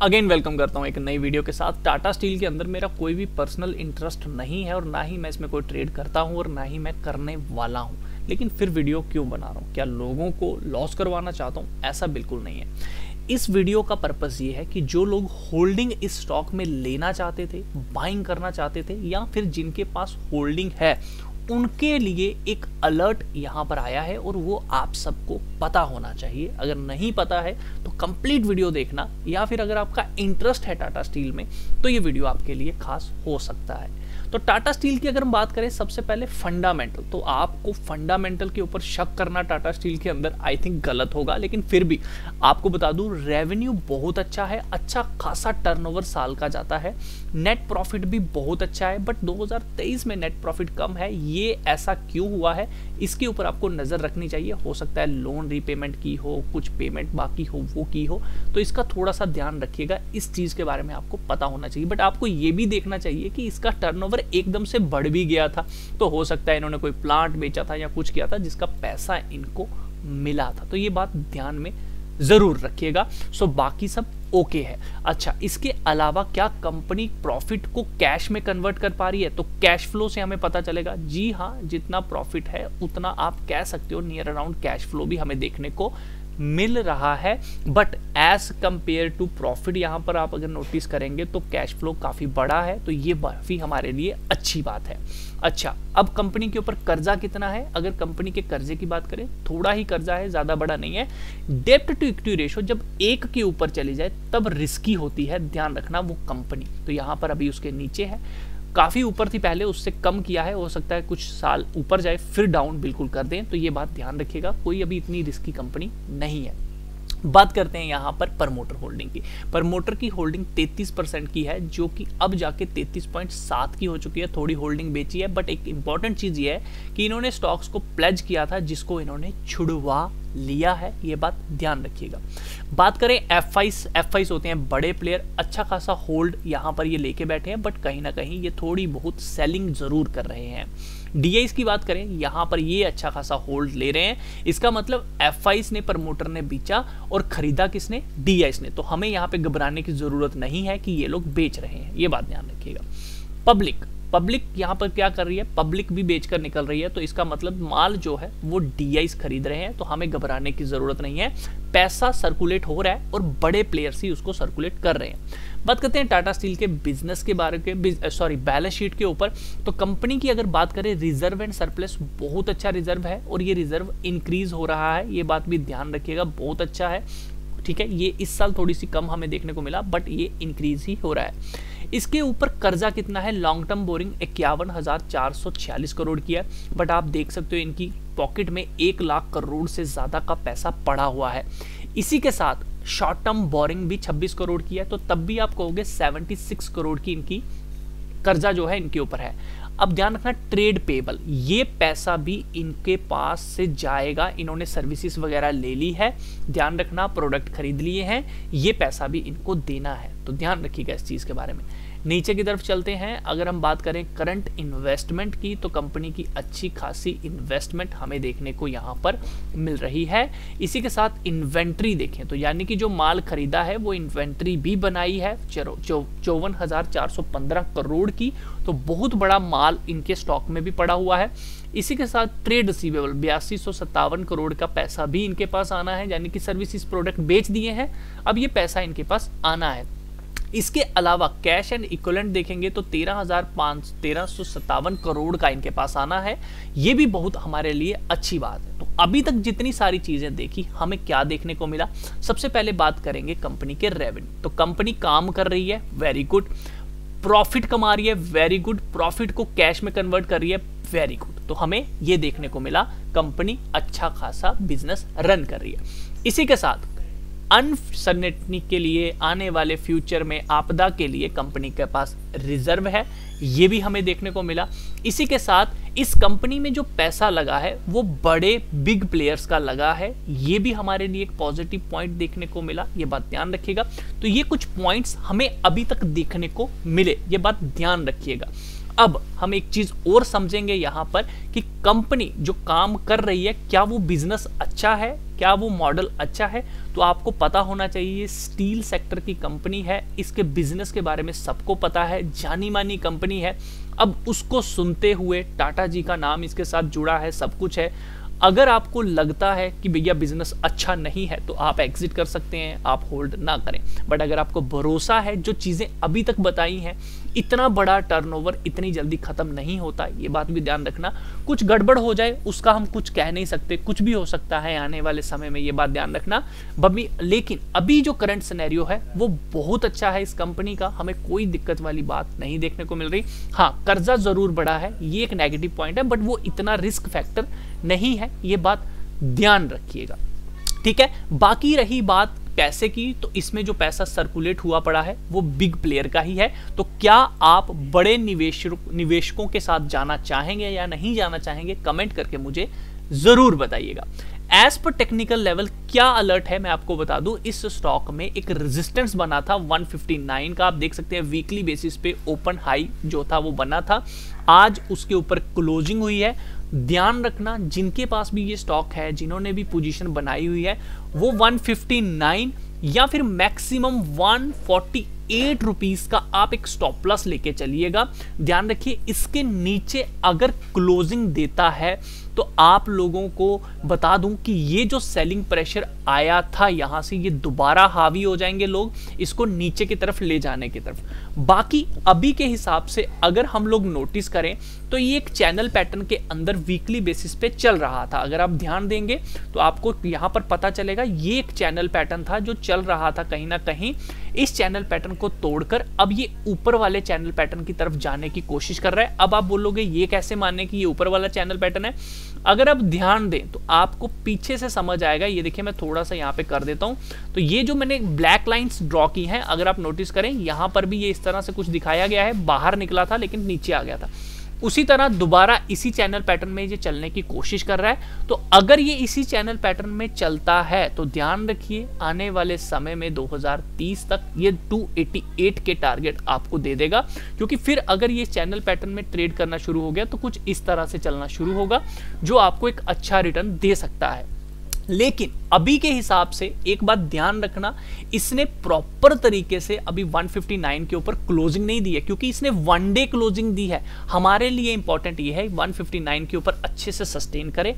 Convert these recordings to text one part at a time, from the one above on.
Again welcome करता हूँ एक नई वीडियो के साथ। टाटा स्टील के अंदर मेरा कोई भी पर्सनल इंटरेस्ट नहीं है और ना ही मैं इसमें कोई ट्रेड करता हूँ और ना ही मैं करने वाला हूँ, लेकिन फिर वीडियो क्यों बना रहा हूँ? क्या लोगों को लॉस करवाना चाहता हूँ? ऐसा बिल्कुल नहीं है। इस वीडियो का पर्पस ये है कि जो लोग होल्डिंग इस स्टॉक में लेना चाहते थे, बाइंग करना चाहते थे, या फिर जिनके पास होल्डिंग है उनके लिए एक अलर्ट यहाँ पर आया है और वो आप सबको पता होना चाहिए। अगर नहीं पता है तो कंप्लीट वीडियो देखना, या फिर अगर आपका इंटरेस्ट है टाटा स्टील में तो ये वीडियो आपके लिए खास हो सकता है। तो टाटा स्टील की अगर हम बात करें, सबसे पहले फंडामेंटल, तो आपको फंडामेंटल के ऊपर शक करना टाटा स्टील के अंदर आई थिंक गलत होगा, लेकिन फिर भी आपको बता दूं रेवेन्यू बहुत अच्छा है, अच्छा खासा टर्नओवर साल का जाता है, नेट प्रॉफिट भी बहुत अच्छा है, बट 2023 में नेट प्रॉफिट कम है। ये ऐसा क्यों हुआ है इसके ऊपर आपको नजर रखनी चाहिए। हो सकता है लोन रीपेमेंट की हो, कुछ पेमेंट बाकी हो वो की हो, तो इसका थोड़ा सा ध्यान रखिएगा। इस चीज के बारे में आपको पता होना चाहिए, बट आपको ये भी देखना चाहिए कि इसका टर्नओवर एकदम से बढ़ भी गया था, तो हो सकता है इन्होंने कोई प्लांट बेचा था या कुछ किया था जिसका पैसा इनको मिला था, तो ये बात ध्यान में जरूर रखिएगा। सो बाकी सब ओके है। अच्छा, इसके अलावा क्या कंपनी प्रॉफिट को कैश में कन्वर्ट कर पा रही है? तो कैश फ्लो से हमें पता चलेगा। जी हाँ, जितना प्रॉफिट है उतना आप कह सकते हो नियर अराउंड कैश फ्लो भी हमें देखने को मिल रहा है, but as compare to profit यहाँ पर आप अगर नोटिस करेंगे तो कैश फ्लो काफी बड़ा है, तो ये काफी हमारे लिए अच्छी बात है। अच्छा, अब कंपनी के ऊपर कर्जा कितना है? अगर कंपनी के कर्जे की बात करें, थोड़ा ही कर्जा है, ज्यादा बड़ा नहीं है। डेब्ट टू इक्विटी रेशो जब 1 के ऊपर चली जाए तब रिस्की होती है, ध्यान रखना वो कंपनी। तो यहाँ पर अभी उसके नीचे है, काफी ऊपर थी पहले, उससे कम किया है, हो सकता है कुछ साल ऊपर जाए फिर डाउन बिल्कुल कर दें, तो ये बात ध्यान रखिएगा। कोई अभी इतनी रिस्की कंपनी नहीं है। बात करते हैं यहाँ पर प्रमोटर होल्डिंग की। प्रमोटर की होल्डिंग 33% की है, जो कि अब जाके 33.7 की हो चुकी है। थोड़ी होल्डिंग बेची है, बट एक इंपॉर्टेंट चीज ये है कि इन्होंने स्टॉक्स को प्लेज किया था जिसको इन्होंने छुड़वा लिया है, ये बात ध्यान रखिएगा। बात करें एफ होते हैं बड़े प्लेयर, अच्छा खासा होल्ड यहाँ पर ये लेके बैठे हैं, बट कहीं ना कहीं ये थोड़ी बहुत सेलिंग जरूर कर रहे हैं। डीआईस की बात करें, यहाँ पर ये अच्छा खासा होल्ड ले रहे हैं, इसका मतलब एफ ने प्रमोटर ने बेचा और खरीदा किसने? डीआईस ने। तो हमें यहाँ पे घबराने की जरूरत नहीं है कि ये लोग बेच रहे हैं, ये बात ध्यान रखिएगा। पब्लिक यहाँ पर क्या कर रही है? पब्लिक भी बेचकर निकल रही है, तो इसका मतलब माल जो है वो डीआईस खरीद रहे हैं, तो हमें घबराने की जरूरत नहीं है। पैसा सर्कुलेट हो रहा है और बड़े प्लेयर्स ही उसको सर्कुलेट कर रहे हैं। बात करते हैं टाटा स्टील के बिजनेस के बारे में, बैलेंस शीट के ऊपर। तो कंपनी की अगर बात करें, रिजर्व एंड सरप्लस बहुत अच्छा रिजर्व है और ये रिजर्व इंक्रीज हो रहा है, ये बात भी ध्यान रखिएगा, बहुत अच्छा है। ठीक है, ये इस साल थोड़ी सी कम हमें देखने को मिला, बट ये इंक्रीज ही हो रहा है। इसके ऊपर कर्जा कितना है? लॉन्ग टर्म बोरिंग 51,446 करोड़ की है, बट आप देख सकते हो इनकी पॉकेट में 1 लाख करोड़ से ज्यादा का पैसा पड़ा हुआ है। इसी के साथ शॉर्ट टर्म बोरिंग भी 26 करोड़ की है, तो तब भी आप कहोगे 76 करोड़ की इनकी कर्जा जो है इनके ऊपर है। अब ध्यान रखना, ट्रेड पेबल, ये पैसा भी इनके पास से जाएगा, इन्होंने सर्विसेज वगैरह ले ली है, ध्यान रखना, प्रोडक्ट खरीद लिए हैं, ये पैसा भी इनको देना है, तो ध्यान रखिएगा इस चीज के बारे में। नीचे की तरफ चलते हैं, अगर हम बात करें करंट इन्वेस्टमेंट की, तो कंपनी की अच्छी खासी इन्वेस्टमेंट हमें देखने को यहाँ पर मिल रही है। इसी के साथ इन्वेंट्री देखें तो यानी कि जो माल खरीदा है वो इन्वेंट्री भी बनाई है 54,415 करोड़ की, तो बहुत बड़ा माल इनके स्टॉक में भी पड़ा हुआ है। इसी के साथ ट्रेड रिसीवेबल 8257 करोड़ का पैसा भी इनके पास आना है, यानी कि सर्विसेज प्रोडक्ट बेच दिए हैं, अब ये पैसा इनके पास आना है। इसके अलावा कैश एंड इक्विवेलेंट देखेंगे तो 13,57 करोड़ का इनके पास आना है, ये भी बहुत हमारे लिए अच्छी बात है। तो अभी तक जितनी सारी चीजें देखी, हमें क्या देखने को मिला? सबसे पहले बात करेंगे कंपनी के रेवेन्यू। तो कंपनी काम कर रही है, वेरी गुड। प्रॉफिट कमा रही है, वेरी गुड। प्रॉफिट को कैश में कन्वर्ट कर रही है, वेरी गुड। तो हमें ये देखने को मिला कंपनी अच्छा खासा बिजनेस रन कर रही है। इसी के साथ अनसर्टेनिटी के लिए, आने वाले फ्यूचर में आपदा के लिए कंपनी के पास रिजर्व है, ये भी हमें देखने को मिला। इसी के साथ इस कंपनी में जो पैसा लगा है वो बड़े बिग प्लेयर्स का लगा है, ये भी हमारे लिए एक पॉजिटिव पॉइंट देखने को मिला, ये बात ध्यान रखिएगा। तो ये कुछ पॉइंट्स हमें अभी तक देखने को मिले, ये बात ध्यान रखिएगा। अब हम एक चीज और समझेंगे यहाँ पर कि कंपनी जो काम कर रही है, क्या वो बिजनेस अच्छा है, क्या वो मॉडल अच्छा है? तो आपको पता होना चाहिए ये स्टील सेक्टर की कंपनी है, इसके बिजनेस के बारे में सबको पता है, जानी मानी कंपनी है। अब उसको सुनते हुए टाटा जी का नाम इसके साथ जुड़ा है, सब कुछ है। अगर आपको लगता है कि भैया बिजनेस अच्छा नहीं है तो आप एग्जिट कर सकते हैं, आप होल्ड ना करें। बट अगर आपको भरोसा है, जो चीज़ें अभी तक बताई हैं, इतना बड़ा टर्नओवर इतनी जल्दी खत्म नहीं होता, ये बात भी ध्यान रखना। कुछ गड़बड़ हो जाए उसका हम कुछ कह नहीं सकते, कुछ भी हो सकता है आने वाले समय में, ये बात ध्यान रखना बब्बी। लेकिन अभी जो करंट सिनेरियो है वो बहुत अच्छा है इस कंपनी का, हमें कोई दिक्कत वाली बात नहीं देखने को मिल रही। हाँ, कर्जा जरूर बढ़ा है, ये एक नेगेटिव पॉइंट है, बट वो इतना रिस्क फैक्टर नहीं है, ये बात ध्यान रखिएगा, ठीक है। बाकी रही बात पैसे की, तो इसमें जो पैसा सर्कुलेट हुआ पड़ा है वो बिग प्लेयर का ही है। तो क्या आप बड़े निवेशकों के साथ जाना चाहेंगे या नहीं जाना चाहेंगे, कमेंट करके मुझे जरूर बताइएगा। एज पर टेक्निकल लेवल क्या अलर्ट है मैं आपको बता दूं, इस स्टॉक में एक रेजिस्टेंस बना था 159 का, आप देख सकते हैं वीकली बेसिस पे ओपन हाई जो था वो बना था, आज उसके ऊपर क्लोजिंग हुई है। ध्यान रखना जिनके पास भी ये स्टॉक है, जिन्होंने भी पोजीशन बनाई हुई है, वो 159 या फिर मैक्सिमम 148 रुपीस का आप एक स्टॉप लॉस लेके चलिएगा। ध्यान रखिए इसके नीचे अगर क्लोजिंग देता है तो आप लोगों को बता दूं कि ये जो सेलिंग प्रेशर आया था यहां से, ये दोबारा हावी हो जाएंगे लोग इसको नीचे की तरफ ले जाने की तरफ। बाकी अभी के हिसाब से अगर हम लोग नोटिस करें तो ये एक चैनल पैटर्न के अंदर वीकली बेसिस पे चल रहा था। अगर आप ध्यान देंगे तो आपको यहां पर पता चलेगा ये एक चैनल पैटर्न था जो चल रहा था कहीं ना कहीं। इस चैनल पैटर्न को तोड़कर अब ये ऊपर वाले चैनल पैटर्न की तरफ जाने की कोशिश कर रहा है। अब आप बोलोगे ये कैसे मानने कि ये ऊपर वाला चैनल पैटर्न है, अगर आप ध्यान दें तो आपको पीछे से समझ आएगा। ये देखिए मैं थोड़ा सा यहाँ पे कर देता हूँ, तो ये जो मैंने ब्लैक लाइंस ड्रॉ की हैं, अगर आप नोटिस करें यहाँ पर भी ये इस तरह से कुछ दिखाया गया है, बाहर निकला था लेकिन नीचे आ गया था। उसी तरह दोबारा इसी चैनल पैटर्न में ये चलने की कोशिश कर रहा है। तो अगर ये इसी चैनल पैटर्न में चलता है तो ध्यान रखिए आने वाले समय में 2030 तक ये 288 के टारगेट आपको दे देगा, क्योंकि फिर अगर ये चैनल पैटर्न में ट्रेड करना शुरू हो गया तो कुछ इस तरह से चलना शुरू होगा जो आपको एक अच्छा रिटर्न दे सकता है। लेकिन अभी के हिसाब से एक बात ध्यान रखना, इसने प्रॉपर तरीके से अभी 159 के ऊपर क्लोजिंग नहीं दी है, क्योंकि इसने वन डे क्लोजिंग दी है। हमारे लिए इंपॉर्टेंट ये है 159 के ऊपर अच्छे से सस्टेन करे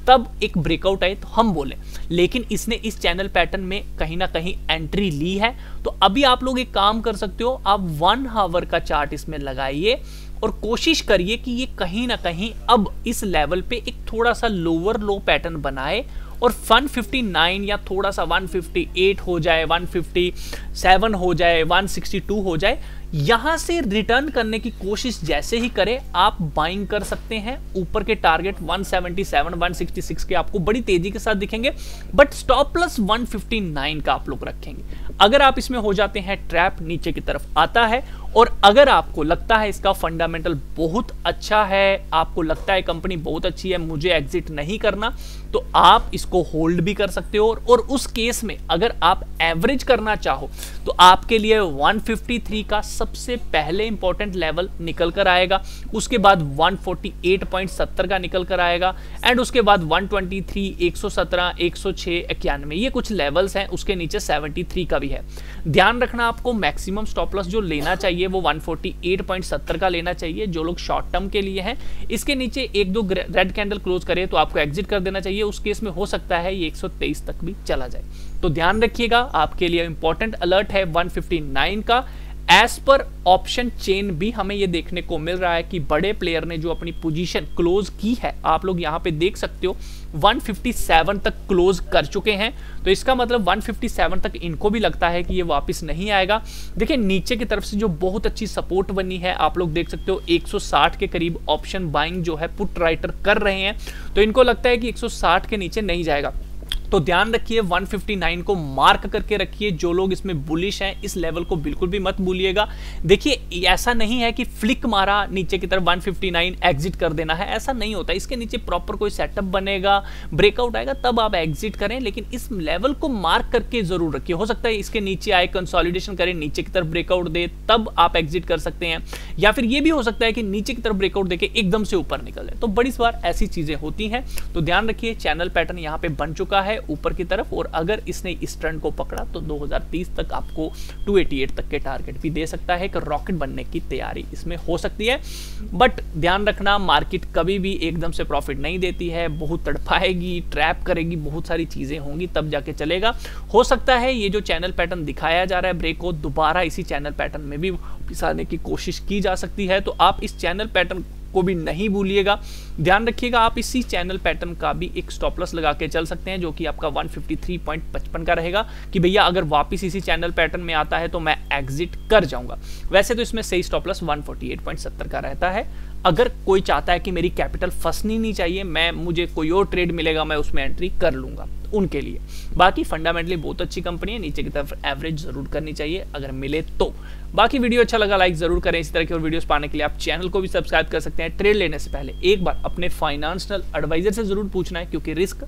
तब एक ब्रेकआउट आए तो हम बोलें। लेकिन इसने इस चैनल पैटर्न में कहीं ना कहीं एंट्री ली है। तो अभी आप लोग एक काम कर सकते हो, आप 1 आवर का चार्ट इसमें लगाइए और कोशिश करिए कि ये कहीं ना कहीं अब इस लेवल पे एक थोड़ा सा लोअर लो पैटर्न बनाए और 159 या थोड़ा सा 158 हो जाए, 157 हो जाए, 162 हो जाए, यहां से रिटर्न करने की कोशिश जैसे ही करें आप बाइंग कर सकते हैं। ऊपर के टारगेट 177, 166 के आपको बड़ी तेजी के साथ दिखेंगे, बट स्टॉप प्लस 159 का आप लोग रखेंगे। अगर आप इसमें हो जाते हैं ट्रैप, नीचे की तरफ आता है, और अगर आपको लगता है इसका फंडामेंटल बहुत अच्छा है, आपको लगता है कंपनी बहुत अच्छी है, मुझे एग्जिट नहीं करना, तो आप इसको होल्ड भी कर सकते हो। और उस केस में अगर आप एवरेज करना चाहो तो आपके लिए 153 का सबसे पहले इंपॉर्टेंट लेवल निकल कर आएगा, उसके बाद 148.70 का निकल कर आएगा, एंड उसके बाद 123, 117, 106, 91, ये कुछ लेवल्स हैं। उसके नीचे 73 का भी है। ध्यान रखना आपको मैक्सिमम स्टॉप लॉस जो लेना चाहिए वो 148.70 का लेना चाहिए, जो लोग शॉर्ट टर्म के लिए हैं। इसके नीचे एक दो रेड कैंडल क्लोज करे तो आपको एग्जिट कर देना चाहिए। उस केस में हो सकता है ये 123 तक भी चला जाए। तो ध्यान रखिएगा, आपके लिए इंपॉर्टेंट अलर्ट है 159 का। एज पर ऑप्शन चेन भी हमें ये देखने को मिल रहा है कि बड़े प्लेयर ने जो अपनी पोजीशन क्लोज की है, आप लोग यहाँ पे देख सकते हो 157 तक क्लोज कर चुके हैं। तो इसका मतलब 157 तक इनको भी लगता है कि ये वापस नहीं आएगा। देखिए नीचे की तरफ से जो बहुत अच्छी सपोर्ट बनी है, आप लोग देख सकते हो 160 के करीब ऑप्शन बाइंग जो है पुट राइटर कर रहे हैं, तो इनको लगता है कि 160 के नीचे नहीं जाएगा। तो ध्यान रखिए 159 को मार्क करके रखिए। जो लोग इसमें बुलिश हैं इस लेवल को बिल्कुल भी मत भूलिएगा। देखिए ऐसा नहीं है कि फ्लिक मारा नीचे की तरफ 159 एग्जिट कर देना है, ऐसा नहीं होता। इसके नीचे प्रॉपर कोई सेटअप बनेगा, ब्रेकआउट आएगा तब आप एग्जिट करें, लेकिन इस लेवल को मार्क करके जरूर रखिए। हो सकता है इसके नीचे आए, कंसोलिडेशन करें, नीचे की तरफ ब्रेकआउट दे, तब आप एग्जिट कर सकते हैं। या फिर ये भी हो सकता है कि नीचे की तरफ ब्रेकआउट देके एकदम से ऊपर निकल जाए। तो बड़ी बार ऐसी चीजें होती हैं। तो ध्यान रखिए चैनल पैटर्न यहाँ पे बन चुका है है ऊपर की तरफ, और अगर इसने इस ट्रेंड को पकड़ा तो 2030 तक आपको 288 तक के टारगेट भी दे सकता है। कि रॉकेट बनने की तैयारी इसमें हो सकती है। बट ध्यान रखना, मार्केट कभी भी एकदम से प्रॉफिट नहीं देती है, बहुत तड़पाएगी, ट्रैप करेगी, बहुत सारी चीजें होंगी, तब जाके चलेगा। हो सकता है ये जो चैनल पैटर्न दिखाया जा रहा है ब्रेक को, दोबारा इसी चैनल पैटर्न में भी वापस आने की कोशिश की जा सकती है। तो आप इस चैनल पैटर्न को भी नहीं भूलिएगा, ध्यान रखिएगा। आप इसी चैनल पैटर्न का भी एक स्टॉप लॉस लगा के चल सकते हैं, जो कि आपका 153.55 का रहेगा, कि भैया अगर वापस इसी चैनल पैटर्न में आता है तो मैं एग्जिट कर जाऊंगा। वैसे तो इसमें सही स्टॉप लॉस 148.70 का रहता है। अगर कोई चाहता है कि मेरी कैपिटल फंसनी नहीं चाहिए, मुझे कोई और ट्रेड मिलेगा मैं उसमें एंट्री कर लूंगा, उनके लिए। बाकी फंडामेंटली बहुत अच्छी कंपनी है, नीचे की तरफ एवरेज जरूर करनी चाहिए अगर मिले तो। बाकी वीडियो अच्छा लगा लाइक जरूर करें। इस तरह की और वीडियोस पाने के लिए आप चैनल को भी सब्सक्राइब कर सकते हैं। ट्रेड लेने से पहले एक बार अपने फाइनेंशियल एडवाइजर से जरूर पूछना है, क्योंकि रिस्क